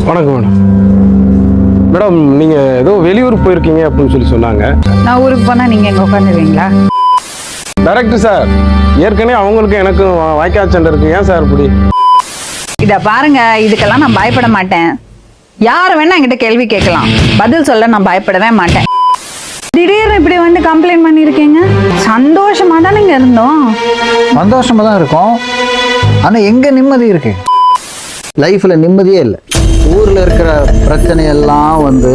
வணக்கம் madam. Madam நீங்கள் ஏதோ வெளியூர் போயிருக்கீங்க அப்படின்னு சொல்லி சொன்னாங்க. நான் ஊருக்கு போனால் நீங்கள் எங்கே உட்காந்துருவீங்களா? டைரக்டர் சார், ஏற்கனவே அவங்களுக்கு எனக்கு வாய்க்கால் சண்டை இருக்கு. ஏன் சார் இப்படி? இதை பாருங்க, இதுக்கெல்லாம் நான் பயப்பட மாட்டேன். யார் வேணா என்கிட்ட கேள்வி கேட்கலாம், பதில் சொல்ல நான் பயப்படவே மாட்டேன். திடீர்னு இப்படி வந்து கம்ப்ளைண்ட் பண்ணியிருக்கீங்க. சந்தோஷமா தானே இங்கே இருந்தோம். சந்தோஷமா தான் இருக்கும். ஆனால் எங்கே நிம்மதி இருக்கு? லைஃப்பில் நிம்மதியே இல்லை. ஊரில் இருக்கிற பிரச்சனையெல்லாம் வந்து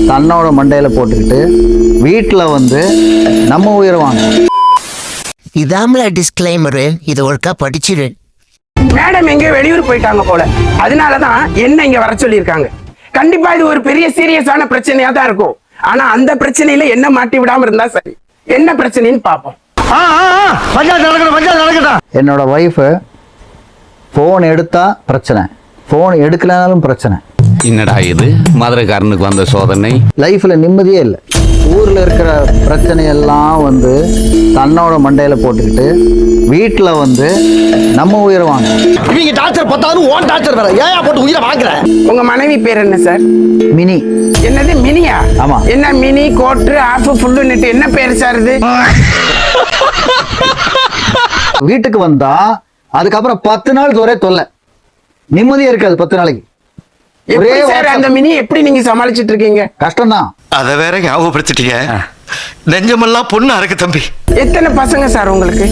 தன்னோட மண்டையில் போட்டுக்கிட்டு வீட்டில் வந்து நம்ம உயிரை வாங்க. இதாமல டிஸ்க்ளைமரு, இது ஒருக்கா படிச்சிரு. மேடம் எங்கேயோ வெளியூர் போயிட்டாங்க போல, அதனாலதான் என்ன இங்க வர சொல்லியிருக்காங்க. கண்டிப்பா இது ஒரு பெரிய சீரியஸான பிரச்சனையா தான் இருக்கும். ஆனா அந்த பிரச்சனையில என்ன மாட்டி விடாம இருந்தா சரி. என்ன பிரச்சனைன்னு பாப்போம். என்னோட ஒய்ஃபு ஃபோன் எடுத்தா பிரச்சனை, ஃபோன் எடுக்கலனாலும் பிரச்சனை. என்னடா இது மதுரைக்காரனுக்கு வந்த சோதனை? லைஃப்பில் நிம்மதியே இல்லை. ஊரில் இருக்கிற பிரச்சனையெல்லாம் வந்து தன்னோட மண்டையில் போட்டுக்கிட்டு வீட்டில் வந்து நம்ம உயிரை வாங்க. இவங்க டாக்டர் பார்த்தாலும் ஓன் டாக்டர் வேற ஏன் போட்டு உயிரை வாங்குற? உங்க மனைவி பேர் என்ன சார்? மினி. என்னது மினியா? ஆமா. என்ன மினி கோட்ரு ஆஃப் ஃபுல்லுன்னுட்டு என்ன பேர் சார் இது? வீட்டுக்கு வந்தா அதுக்கப்புறம் 10 நாள் ஒரே தொல்லை, நிம்மதியே இருக்காது 10 நாளைக்கு. எப்படி சார் அந்த மினி எப்படி நீங்க சமாளிச்சிட்டு இருக்கீங்க? கஷ்டம்தான். அத வேற ஞாபகப்படுத்திட்டீங்க. நெஞ்சமெல்லாம் பொண்ணு அறக்கு தம்பி. எத்தனை பசங்க சார் உங்களுக்கு?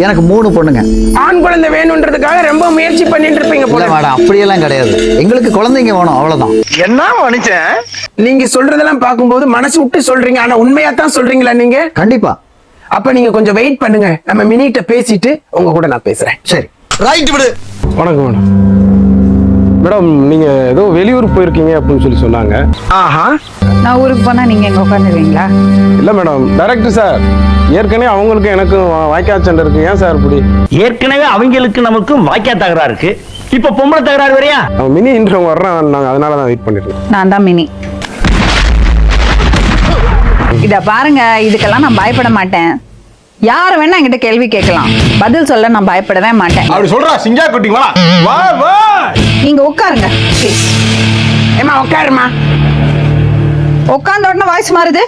எனக்கு 3 பொண்ணுங்க. ஆண் குழந்தை வேணும்ன்றதுக்காக ரொம்ப முயற்சி பண்ணிட்டு இருப்பீங்க போல. இல்ல மேடம், அப்படியெல்லாம் கிடையாது. எங்களுக்கு குழந்தைங்க வேணும், அவ்வளவுதான். என்ன மனுஷன் நீங்க சொல்றதெல்லாம் பார்க்கும்போது மனசு விட்டு சொல்றீங்க, ஆனா உண்மையா தான் சொல்றீங்களா நீங்க? கண்டிப்பா. அப்ப நீங்க கொஞ்சம் வெயிட் பண்ணுங்க, நம்ம மினிட்ட பேசிட்டு உங்க கூட நான் பேசுறேன். சரி, ரைட் விடு. வணக்கம் மேடம். மேடம் நீங்கள் ஏதோ வெளியூர் போயிருக்கீங்க அப்படின்னு சொல்லி சொன்னாங்க. ஆஹா. நான் ஊருக்கு போனால் நீங்கள் எங்கே உட்காந்துருவீங்களா? இல்லை மேடம், டைரக்டர் சார், ஏற்கனவே அவங்களுக்கு எனக்கு வாய்க்கால் சண்டை இருக்கு. ஏன் சார் இப்படி? ஏற்கனவே அவங்களுக்கு நமக்கும் வாய்க்கா தகராறு இருக்கு, இப்ப பொம்பளை தகராறு வரையா? அவன் மினி இன்றவங்க வர்றான், நாங்கள் அதனால தான் வெயிட் பண்ணிருக்கோம். நான் தான் மினி. இதை பாருங்க, இதுக்கெல்லாம் நான் பயப்பட மாட்டேன். யார் வேணா என்கிட்ட கேள்வி கேட்கலாம், பதில் சொல்ல நான் பயப்படவே மாட்டேன். அப்படி சொல்றா சிங்கா குட்டி, வா வா வா. நீங்க உட்காருங்க ப்ளீஸ். ஏமா உட்காருமா. உட்கார்ந்த உடனே வாய்ஸ் மாறுது.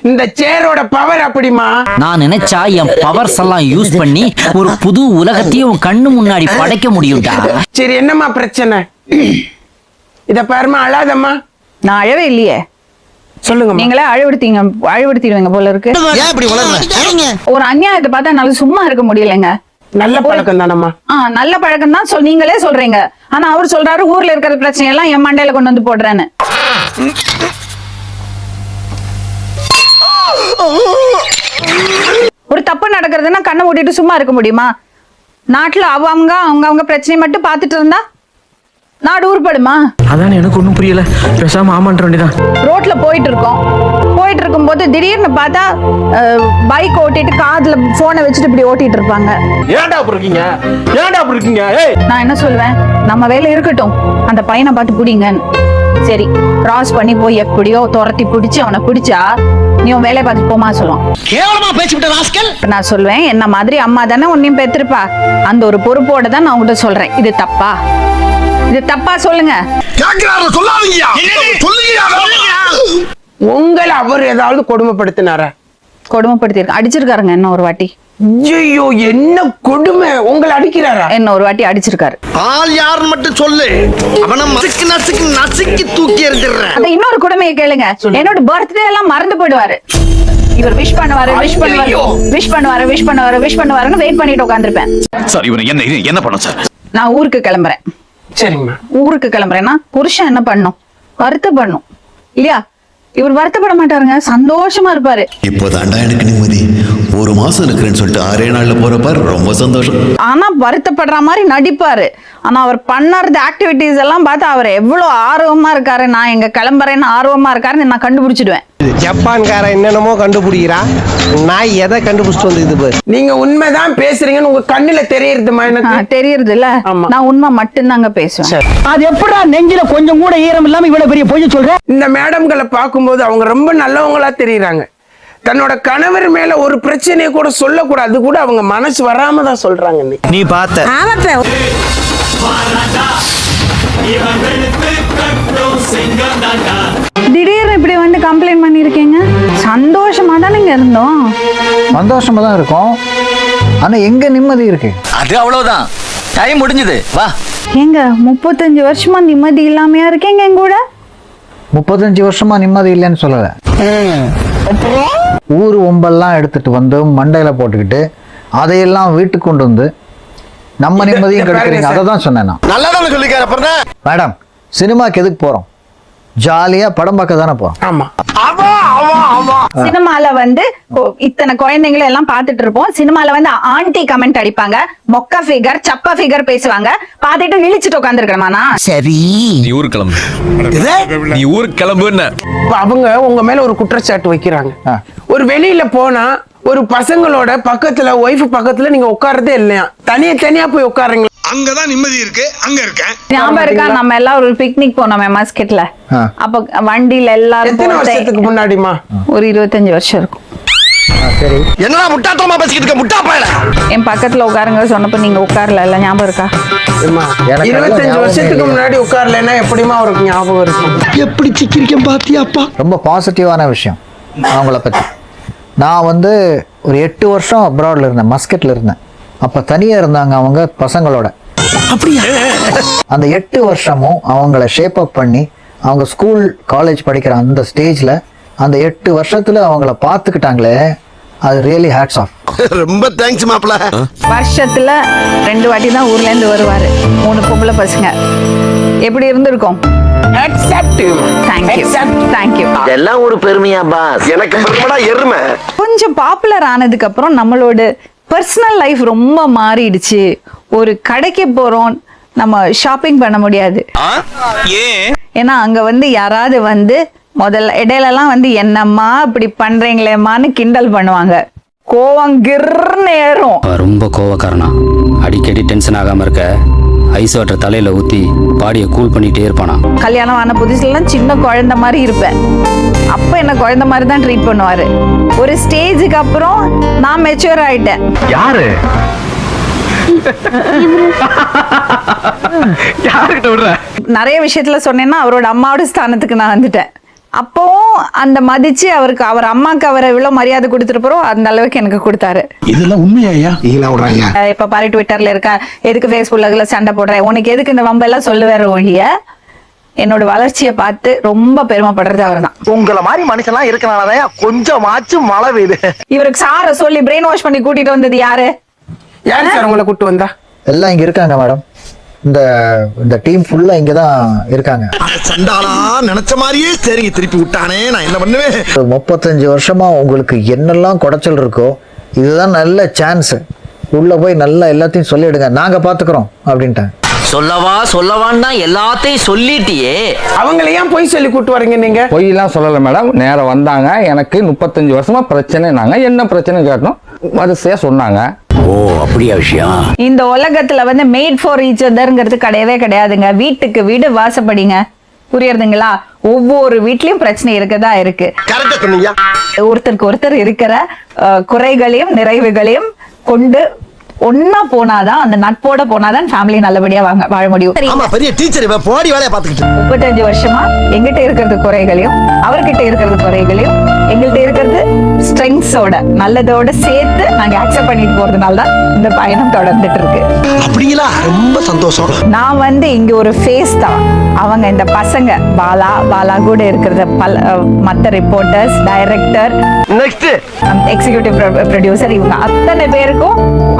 இந்த சேரோட பவர் அப்படிமா. நான் நினைச்சா என் பவர்ஸ் எல்லாம் யூஸ் பண்ணி ஒரு புது உலகத்தையும் கண்ணு முன்னாடி படைக்க முடியும்டா. சரி, என்னம்மா பிரச்சனை? இத பாருமா, அழாதம்மா. நான் அழவே இல்லையே. சொல்லுங்க. நீங்களே அழுவடுத்திடுவீங்க போல இருக்கு. ஏன் இப்படி வளர்ற? ஒரு அநியாயத்தை பார்த்தா என்னால சும்மா இருக்க முடியலைங்க. நல்ல பழக்கம் தானம்மா. நல்ல பழக்கம் தான் நீங்களே சொல்றீங்க. ஆனா அவர் சொல்றாரு ஊர்ல இருக்கிற பிரச்சனை எல்லாம் என் மண்டையில கொண்டு வந்து போடுறேன்னு. ஒரு தப்பு நடக்கிறதுன்னா கண்ணை மூடிட்டு சும்மா இருக்க முடியுமா? நாட்டுல அவங்க பிரச்சனையை மட்டும் பார்த்துட்டு இருந்தா நாடு உருப்படுமா? அதான் எனக்கு ஒண்ணும் புரியல. பேசாம ஆமான்ற வேண்டியதான். ரோட்ல போயிட்டு இருக்கும் போது திடீர்னு பார்த்தா பைக் ஓட்டிட்டு காதுல போனை வச்சுட்டு இப்படி ஓட்டிட்டு இருப்பாங்க. ஏன்டா அப்படி இருக்கீங்க? ஏன்டா அப்படி இருக்கீங்க? ஏய், நான் என்ன சொல்வேன், நம்ம வேலை இருக்கட்டும், அந்த பையனை பார்த்து பிடிங்கன்னு. சரி, கிராஸ் பண்ணி போய் எப்படியோ துரத்தி பிடிச்சு அவனை பிடிச்சா நீ உன் வேலையை பார்த்து போமா சொல்லுவான். கேவலமா பேசிவிட்ட ராஸ்கல். நான் சொல்வேன், என்ன மாதிரி அம்மா தானே உன்னையும் பெற்றிருப்பா, அந்த ஒரு பொறுப்போட தான் நான் உங்ககிட்ட சொல்றேன். இது தப்பா? இது தப்பா சொல்லுங்க. உங்களை அவர் ஏதாவது கொடுமைப்படுத்தினாரா? கொடுமைப்படுத்தி அடிச்சிருக்காருங்க என்ன ஒரு வாட்டி. ஐயோ, என்ன கொடுமை! உங்களை அடிக்கிறாரா? என்ன ஒரு வாட்டி அடிச்சிருக்காரு. ஆள் யாருன்னு மட்டும் சொல்லு, அவனை நசுக்கி தூக்கி எறிஞ்சிடுறேன். அந்த இன்னொரு கொடுமையை கேளுங்க. என்னோட பர்த்டே எல்லாம் மறந்து போயிடுவாரு. இவர் விஷ் பண்ணுவாருன்னு வெயிட் பண்ணிட்டு உட்காந்துருப்பேன். சார், இவனை என்ன பண்ணும் சார்? நான் ஊருக்கு கிளம்புறேன். சரிங்கம்மா. ஊருக்கு கிளம்புறேன்னா புருஷன் என்ன பண்ணும்? வருத்தப்படணும் இல்லையா? இவர் வருத்தப்பட மாட்டாருங்க, சந்தோஷமா இருப்பாரு. இப்போதாண்டா எனக்கு நிம்மதி. ஒரு மாசம் இருக்கிறேன்னு சொல்லிட்டு 6 நாள்ல போறப்பாரு, ரொம்ப சந்தோஷம். ஆனா வருத்தப்படுற மாதிரி நடிப்பாரு. ஆனா அவர் பண்ணறது ஆக்டிவிட்டிஸ் எல்லாம் பார்த்து அவர் எவ்வளவு ஆர்வமா இருக்காரு, நான் எங்க கிளம்புறேன்னு ஆர்வமா இருக்காருன்னு நான் கண்டுபிடிச்சிடுவேன். ஜப்பான்கார என்னென்னமோ கண்டுபிடிக்கிறா, நான் எதை கண்டுபிடிச்சிட்டு வந்து நீங்க உண்மைதான் பேசுறீங்கன்னு உங்க கண்ணுல தெரியறதுமா? எனக்கு தெரியறது இல்ல. நான் உண்மை மட்டும்தாங்க பேசுவேன். அது எப்படா நெஞ்சில கொஞ்சம் கூட ஈரம் இல்லாம இவ்வளவு பெரிய பொய் சொல்ற? இந்த மேடம்களை பார்க்கும்போது அவங்க ரொம்ப நல்லவங்களா தெரியுறாங்க. தன்னோட கணவர் மேல ஒரு பிரச்சனையை கூட சொல்லக்கூடாது கூட அவங்க மனசு வராம தான் சொல்றாங்க. நீ பார்த்த திடீர்னு இப்படி வந்து கம்ப்ளைண்ட் பண்ணிருக்கீங்க? சந்தோஷமா தானேங்க இருந்தோம். சந்தோஷமா தான் இருக்கும். ஆனா எங்க நிம்மதி இருக்கு? அது அவ்வளவுதான், டைம் முடிஞ்சது, வா. ஏங்க 35 வருஷமா நிம்மதி இல்லாமையா இருக்கீங்க என் கூட? 35 வருஷமா நிம்மதி இல்லைன்னு சொல்லல. ஊர் ஒம்பெல்லாம் எடுத்துட்டு வந்து மண்டையில போட்டுக்கிட்டு அதையெல்லாம் வீட்டுக்கு கொண்டு வந்து நம்ம நிம்மதியும் கிடைக்கிறீங்க. அதை தான் சொன்னேன் நான். நல்லா தானே சொல்லிக்கார அப்புறம் மேடம், சினிமாக்கு எதுக்கு போறோம்? ஜாலியா படம் பார்க்க தானே போறோம். ஆமா. சினிமால வந்து இத்தனை குழந்தைங்களை எல்லாம் பாத்துட்டு இருப்போம். சினிமால வந்து ஆன்டி கமெண்ட் அடிப்பாங்க, மொக்க ஃபிகர் சப்ப ஃபிகர் பேசுவாங்க. பாத்துட்டு இழிச்சிட்டு உட்காந்துருக்கணுமா? சரி, நீ ஊருக்கு கிளம்பு, நீ ஊருக்கு கிளம்புன்னு. அவங்க உங்க மேல ஒரு குற்றச்சாட்டு வைக்கிறாங்க. ஒரு வெளியில போனா ஒரு பசங்களோட பக்கத்துல ஒய்ஃப் பக்கத்துல நீங்க உட்கார்றதே இல்லையா, தனியா போய் உட்காருங்க. அங்கதான் நிம்மதி இருக்கு, அங்க இருக்கேன். ஞாபகம் இருக்கா, நம்ம எல்லாம் ஒரு பிக்னிக் போனோமே மஸ்கெட்ல? அப்ப வண்டியில எல்லாரும் எத்தனை வருஷத்துக்கு முன்னாடிமா? ஒரு 25 வருஷம் இருக்கும். சரி, என்னடா முட்டாத்தமா பேசிக்கிட்டு இருக்க, முட்டா பயல. என் பக்கத்துல உட்காருங்க சொன்னப்ப நீங்க உட்காரல, இல்ல ஞாபகம் இருக்கா? 25 வருஷத்துக்கு முன்னாடி உட்காரலன்னா எப்படிமா அவருக்கு ஞாபகம் இருக்கும்? எப்படி சிக்கிரிக்கம் பாத்தியாப்பா? ரொம்ப பாசிட்டிவான விஷயம் அவங்கள பத்தி. நான் வந்து ஒரு 8 வருஷம் அப்ராட்ல இருந்தேன், மஸ்கெட்ல இருந்தேன். அப்ப தனியா இருந்தாங்க அவங்க பசங்களோட. அப்படியா? அந்த 8 வருஷமும் அவங்கள ஷேப் அப் பண்ணி அவங்க ஸ்கூல் காலேஜ் படிக்கிற அந்த ஸ்டேஜ்ல அந்த 8 வருஷத்துல அவங்கள பார்த்துக்கிட்டாங்களே, அது ரியலி ஹேட்ஸ் ஆஃப். ரொம்ப தேங்க்ஸ் மாப்ள. வருஷத்துல 2 வாட்டி தான் ஊர்ல இருந்து வருவாரு, 3 பொம்பளை பசங்க. எப்படி இருந்திருக்கும்? தேங்க்யூ. இதெல்லாம் ஒரு பெருமையா பாஸ்? எனக்கு பெருமடா எருமை. கொஞ்சம் பாப்புலர் ஆனதுக்கு அப்புறம் நம்மளோட பர்சனல் லைஃப் ரொம்ப மாறிடுச்சு. ஒரு கடைக்கு போறோம், நம்ம ஷாப்பிங் பண்ண முடியாது. ஏன்னா அங்க வந்து யாராவது வந்து முதல்ல இடையிலலாம் வந்து என்னம்மா இப்படி பண்றீங்களேம்மான்னு கிண்டல் பண்ணுவாங்க. கோவம் கிர்ன்னு ஏறும். ரொம்ப கோவக்காரனா, அடிக்கடி டென்ஷன் ஆகாம இருக்க ஐஸ் வாட்டர் தலையில ஊத்தி பாடியை கூல் பண்ணிட்டே இருப்பானா. கல்யாணம் ஆன புதுசுலாம் சின்ன குழந்தை மாதிரி இருப்பேன். அப்ப என்ன குழந்தை மாதிரி தான் ட்ரீட் பண்ணுவாரு. ஒரு ஸ்டேஜுக்கு அப்புறம் நான் மெச்சூர் ஆயிட்டேன். யாரு? யாருக்கிட்ட விடுற? நிறைய விஷயத்துல சொன்னேன்னா அவரோட அம்மாவோட ஸ்தானத்துக்கு நான் வந்துட்டேன். அப்பவும் அந்த மதிச்சு அவருக்கு, அவர் அம்மாக்கு அவரை எவ்வளவு மரியாதை கொடுத்துட்டு போறோம் அந்த அளவுக்கு எனக்கு கொடுத்தாரு. இதெல்லாம் உண்மையா? இதெல்லாம் விடுறாங்க. இப்ப பாரு ட்விட்டர்ல இருக்க, எதுக்கு ஃபேஸ்புக்ல சண்டை போடுறேன், உனக்கு எதுக்கு இந்த வம்பெல்லாம் சொல்லுவாரு ஒழிய என்னோட வளர்ச்சியை பார்த்து ரொம்ப பெருமைப்படுறது அவர் தான். உங்களை மாதிரி மனுஷன்லாம் இருக்கனாலதான் கொஞ்சமாச்சும் மழை பெய்யுது. இவருக்கு சார சொல்லி பிரெயின் வாஷ் பண்ணி கூட்டிட்டு வந்தது யாரு? யாரு சார் உங்களை கூட்டு வந்தா? எல்லாம் இங்க இருக்காங்க மேடம். இந்த டீம் ஃபுல்லா இங்க தான் இருக்காங்க. சண்டாளா நினைச்ச மாதிரியே சரிங்க திருப்பி விட்டானே, நான் என்ன பண்ணுவேன்? 35 வருஷமா உங்களுக்கு என்னெல்லாம் குடைச்சல் இருக்கோ, இதுதான் நல்ல சான்ஸ். உள்ள போய் நல்லா எல்லாத்தையும் சொல்லிடுங்க, நாங்க பாத்துக்கிறோம் அப்படின்ட்டாங்க. சொல்லவான்னா எல்லாத்தையும் சொல்லிட்டியே. அவங்களையும் போய் சொல்லி கூட்டு வரீங்க நீங்க? பொய்லாம் சொல்லலை மேடம், நேரம் வந்தாங்க. எனக்கு 35 வருஷமா பிரச்சனை. நாங்க என்ன பிரச்சனை கேட்டோம், வரிசையா சொன்னாங்க. ஓ, அப்படியா விஷயம்? இந்த உலகத்துல வந்து மேட் ஃபார் ஈச் அதர்ங்கிறது கிடையவே கிடையாதுங்க. வீட்டுக்கு வீடு வாசப்படிங்க. புரியுறதுங்களா? ஒவ்வொரு வீட்லயும் பிரச்சனை இருக்கதா இருக்கு. ஒருத்தருக்கு ஒருத்தர் இருக்கிற குறைகளையும் நிறைவுகளையும் கொண்டு ஒன்னா போனாதான், அந்த நட்போட போனாதான் ஃபேமிலி நல்லபடியா வாழ முடியும். பெரிய டீச்சர் போடி வேலையை பார்த்துக்கிட்டு 35 வருஷமா எங்கிட்ட இருக்கிறது குறைகளையும் அவர்கிட்ட இருக்கிறது குறைகளையும் எங்கள்கிட்ட இருக்கிறது ஸ்ட்ரெங்ஸோட நல்லதோட சேர்த்து நாங்க அக்செப்ட் பண்ணிட்டு போறதுனால தான் இந்த பயணம் தொடர்ந்துட்டு இருக்கு. அப்படிங்களா? ரொம்ப சந்தோஷம். நான் வந்து இங்க ஒரு ஃபேஸ் தான். அவங்க இந்த பசங்க பாலா கூட இருக்கிறது மற்ற reporters, director, next executive producer, இவங்க அத்தனை பேருக்கும்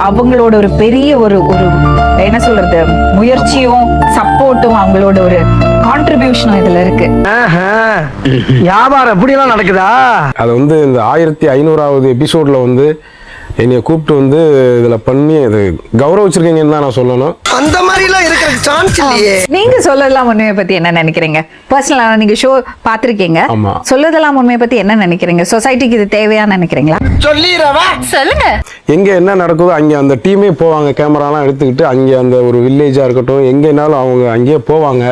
அவங்களோட ஒரு பெரிய ஒரு என்ன சொல்றது முயற்சியும் சப்போர்ட்டும் அவங்களோட ஒரு கான்ட்ரிபியூஷனும் இதுல இருக்கு. வியாபாரம் எப்படி எல்லாம் நடக்குதா? அது வந்து இந்த 1500வது எபிசோட்ல வந்து என்னைய கூப்பிட்டு வந்து இதுல பண்ணி அது கௌரவிச்சிருக்கீங்கன்னு தான் நான் சொல்லணும். அந்த மாதிரி எல்லாம் இருக்கிற சான்ஸ் இல்லையே. நீங்க சொல்லலாம் உண்மையை பத்தி என்ன நினைக்கிறீங்க? பர்சனலா நீங்க ஷோ பாத்திருக்கீங்க, ஆமா. சொல்லதெல்லாம் உண்மையை பத்தி என்ன நினைக்கிறீங்க? சொசைட்டிக்கு இது தேவையான்னு நினைக்கிறீங்களா? சொல்லிரவா சொல்லுங்க. எங்க என்ன நடக்குதோ அங்கே அந்த டீமே போவாங்க, கேமராலாம் எடுத்துக்கிட்டு அங்கே அந்த ஒரு வில்லேஜா இருக்கட்டும் எங்கேனாலும் அவங்க அங்கேயே போவாங்க.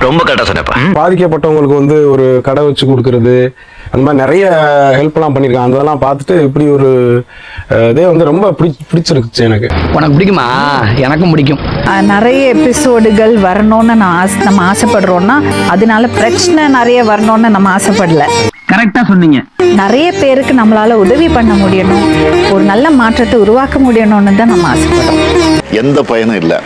ரொம்ப கரெக்டா சொன்னப்பா. பாதிக்கப்பட்டவங்களுக்கு வந்து ஒரு கடை வச்சு கொடுக்கறது, அந்த மாதிரி நிறைய ஹெல்ப்லாம் பண்ணியிருக்காங்க. அதெல்லாம் பார்த்துட்டு இப்படி ஒரு இதே வந்து ரொம்ப பிடிச்சிருக்குச்சு எனக்கு. உனக்கு பிடிக்குமா? எனக்கும் பிடிக்கும். நிறைய எபிசோடுகள் வரணும்னு நம்ம ஆசைப்படுறோம்னா அதனால பிரச்சனை நிறைய வரணும்னு நம்ம ஆசைப்படல. கரெக்டா சொன்னீங்க. நிறைய பேருக்கு நம்மளால உதவி பண்ண முடியணும், ஒரு நல்ல மாற்றத்தை உருவாக்க முடியணும்னு தான் நம்ம ஆசைப்படுறோம். எந்த பயனும் இல்லை.